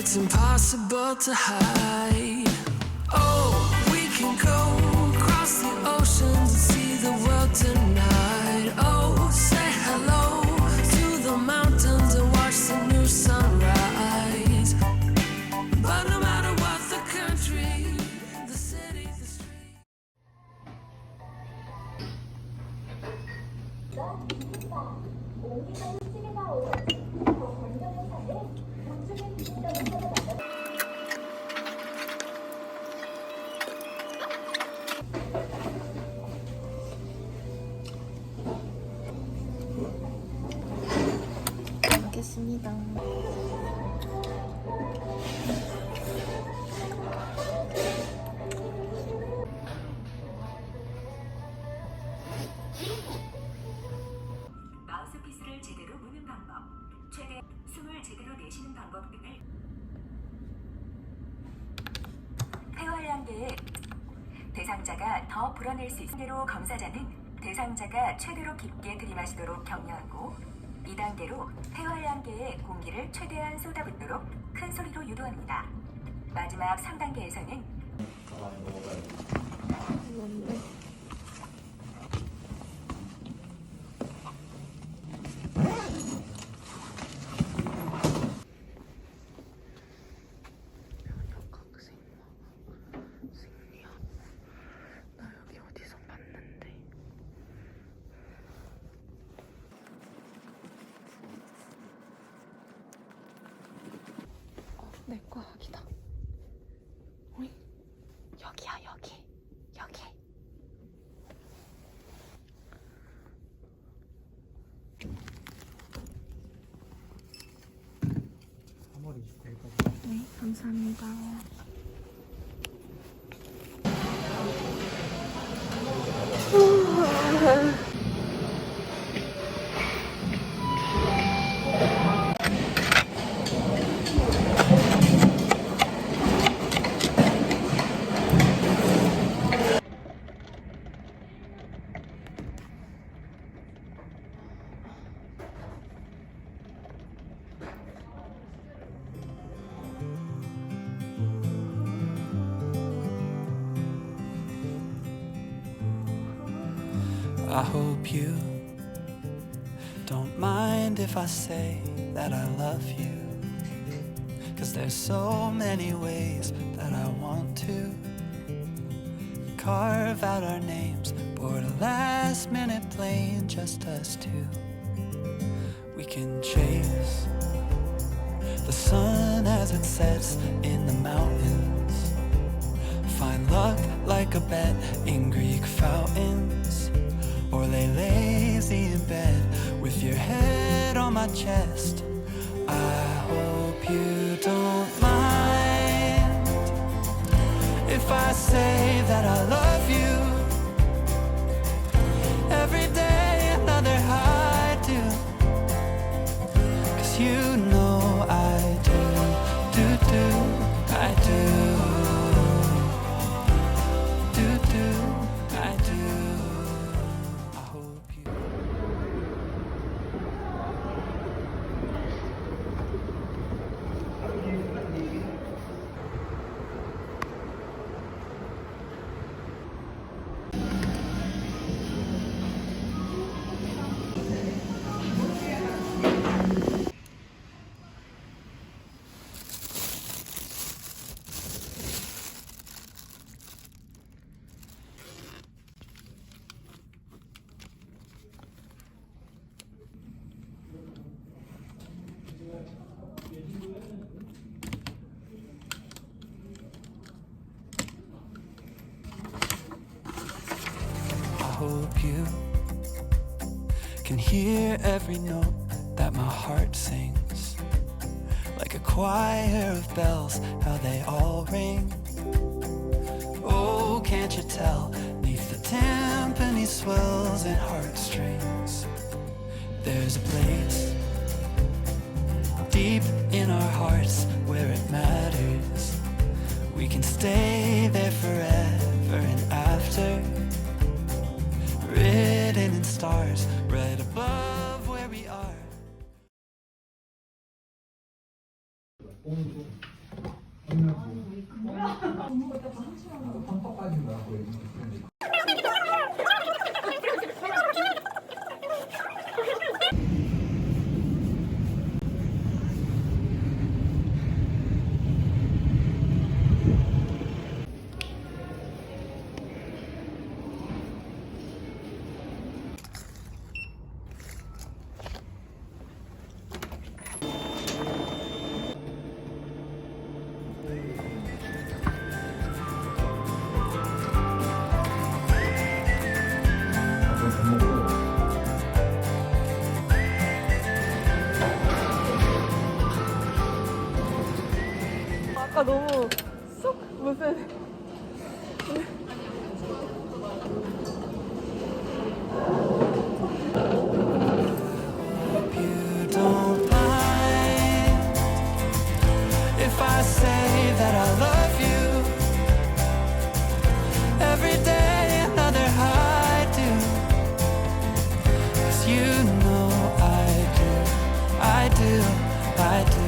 it's impossible to hide. Oh, we can go across the oceans and see the world tonight. Oh, say hello to the mountains and watch the new sunrise. But no matter what the country, the city, the street. 먹겠습니다. 마우스피스를 제대로 무는 방법, 최대 숨을 제대로 내쉬는 방법 등을 폐활량계의 대상자가 더 불어낼 수 있는 대로 검사자는 대상자가 최대로 깊게 들이마시도록 격려하고 2단계로 폐활량계의 공기를 최대한 쏟아붓도록 큰 소리로 유도합니다. 마지막 3단계에서는 뭔데? 나 여기 어디서 봤는데? 내 과학이다. 어이? 여기야, 여기. 여기. 네, 감사합니다. I hope you don't mind if I say that I love you, 'cause there's so many ways that I want to carve out our names, board a last minute plane, just us two. We can chase the sun as it sets in the mountains, find luck like a bet in Greek fountains, or lay lazy in bed with your head on my chest. I hope you don't mind if I say that I love you. Every day another high do, 'cause you know I do, I do. I hope you can hear every note that my heart sings, like a choir of bells, how they all ring. Oh, can't you tell, neath the timpani swells and heartstrings, there's a place deep in our hearts where it matters. We can stay there forever and after, written in stars right above where we are. 아까 너무 쏙 무슨 You don't mind if I say that I love you every day, another I do. 'Cause you know I do, I do, I do.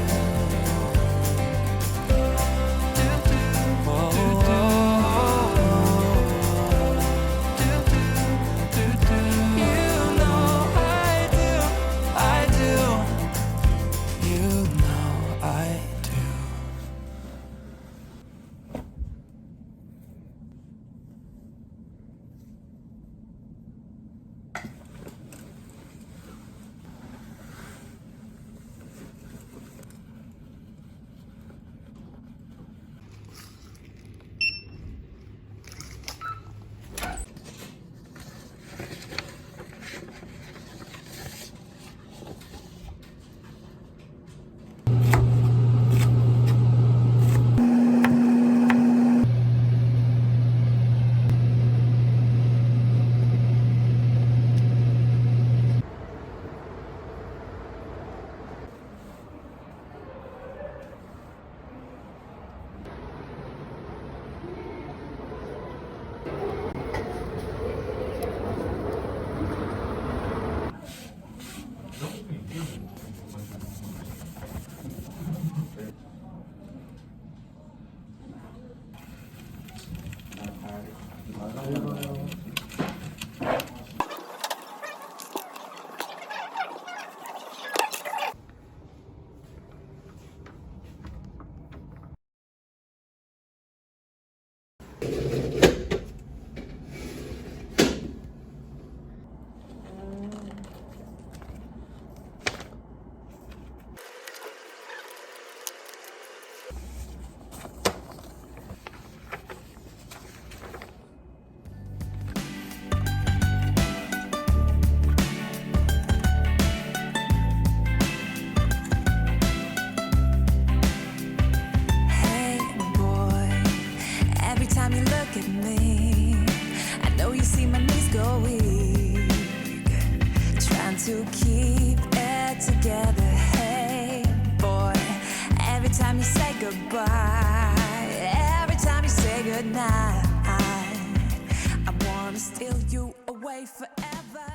Hey boy, every time you look at me, I know you see my knees go weak, trying to keep it together. Hey boy, every time you say goodbye, every time you say goodnight, I wanna steal you away forever.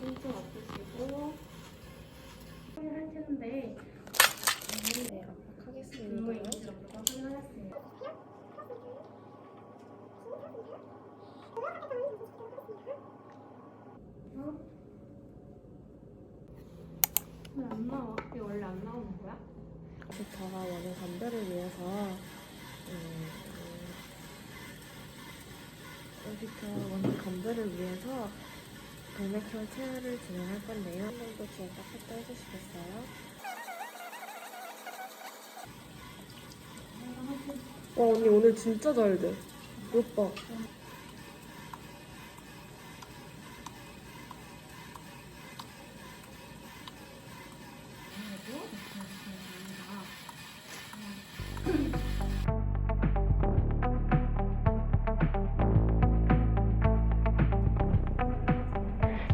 힌트 맞추시고 할 텐데 네, 하겠습니다. 분모의 기준부터 확인하였습니다. 왜 안 나와? 이게 원래 안 나오는 거야? 빅터가 원인 감별을 위해서 빅터 원인 감별을 위해서 동맥혈 체열을 진행할 건데요. 한 번 더 주에 딱 했다 해주시겠어요? 와 언니 오늘 진짜 잘 돼. 오빠.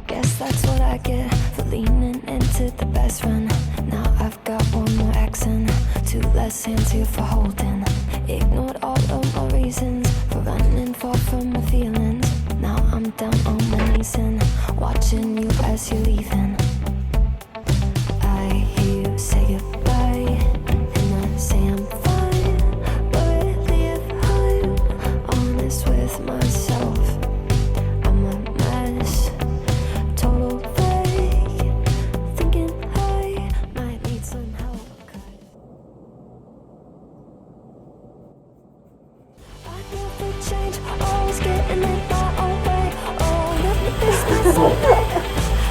Guess that's what I get for leaning into the best friend. Now I've got one more accent, two less hands here for holding. Ignored all of my reasons for running far from my feelings. Now I'm down on my knees and watching you as you're leaving. I hear you say goodbye, and I say I'm fine. But really, if I'm honest with myself, I'm a mess. Total fake, thinking I might need some help. I never change, always getting in my own way. Oh, look at this mess I made.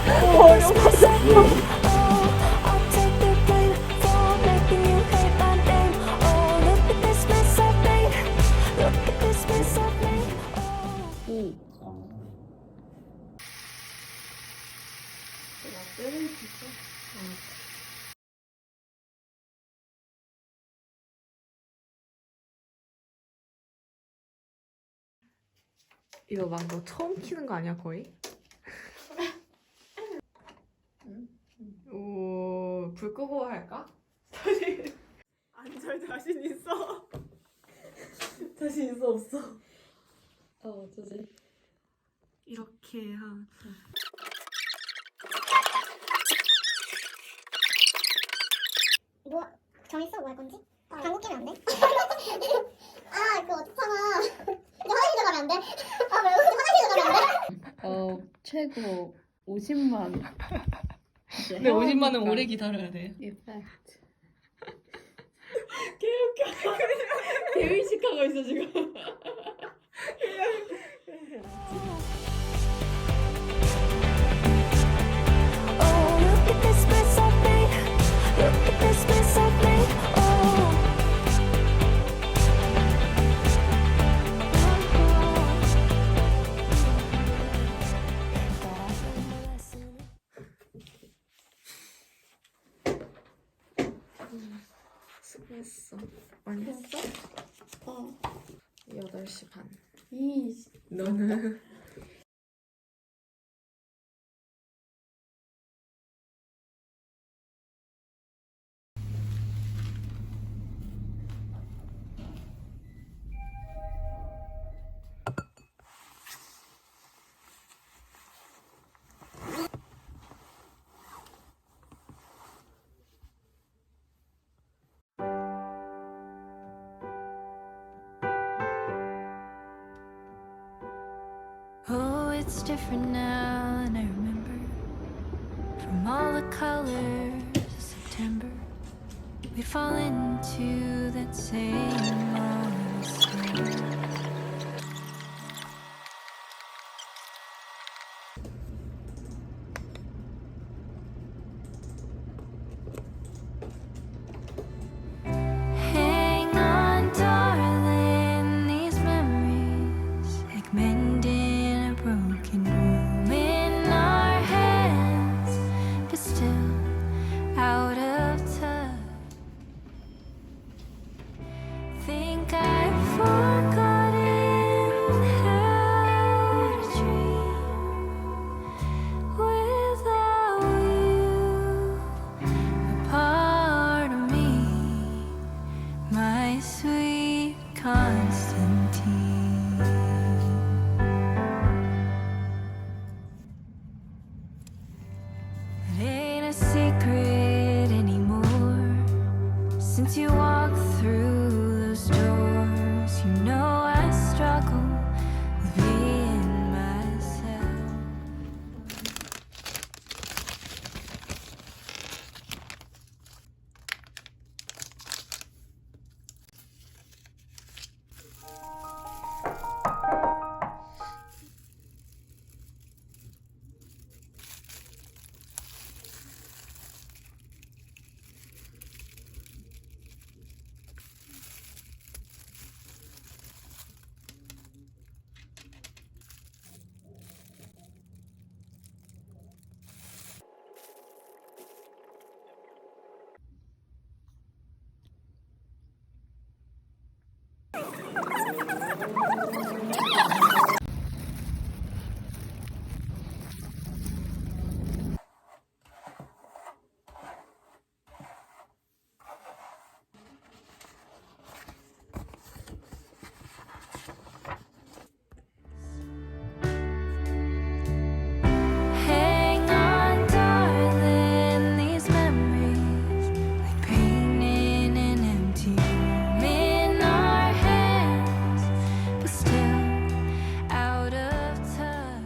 Look at this mess I made. Oh, I'll take the blame for making you hate my name. Oh, look at this mess I made. Look at this mess I made. Oh. 이거 막 너 처음 키는 거 아니야 거의? 오, 불 끄고 할까? 안잘 자신 있어. 자신 있어 없어? 어쩌지? 이렇게 한. 뭐 정했어? 뭐 할 건지? 당구 끼면 안 돼? 아 그거 어떡하나 화장실 가면 안 돼? 아 왜 화장실 가면 안 돼? 최고 50만. 근데 50만 원 오래 기다려야 돼. 팩트. 개의식하고 있어 지금. Oh, look at this mess I've made. Look at this mess I've made. Oh. 수고했어. 많이 했어? 8시 반. 이 너는? Oh, it's different now than I remember. From all the colors of September, we'd fall into that same old story. Hang on, darling, these memories like mending a broken room in our hands, but still out of touch. Think I forgot. Hang on, darling, these memories like painting an empty room in our hands, but still out of touch.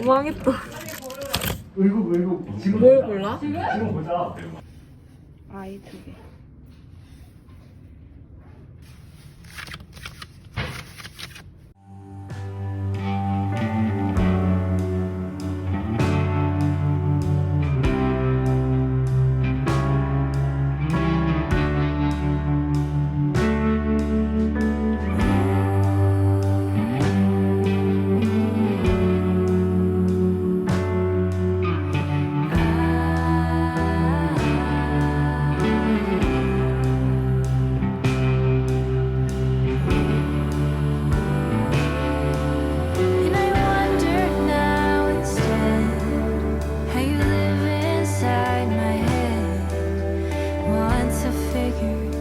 망했다. 지금 뭘 골라? 지금 보자. 아이 2개. And I wonder now instead how you live inside my head. Want to figure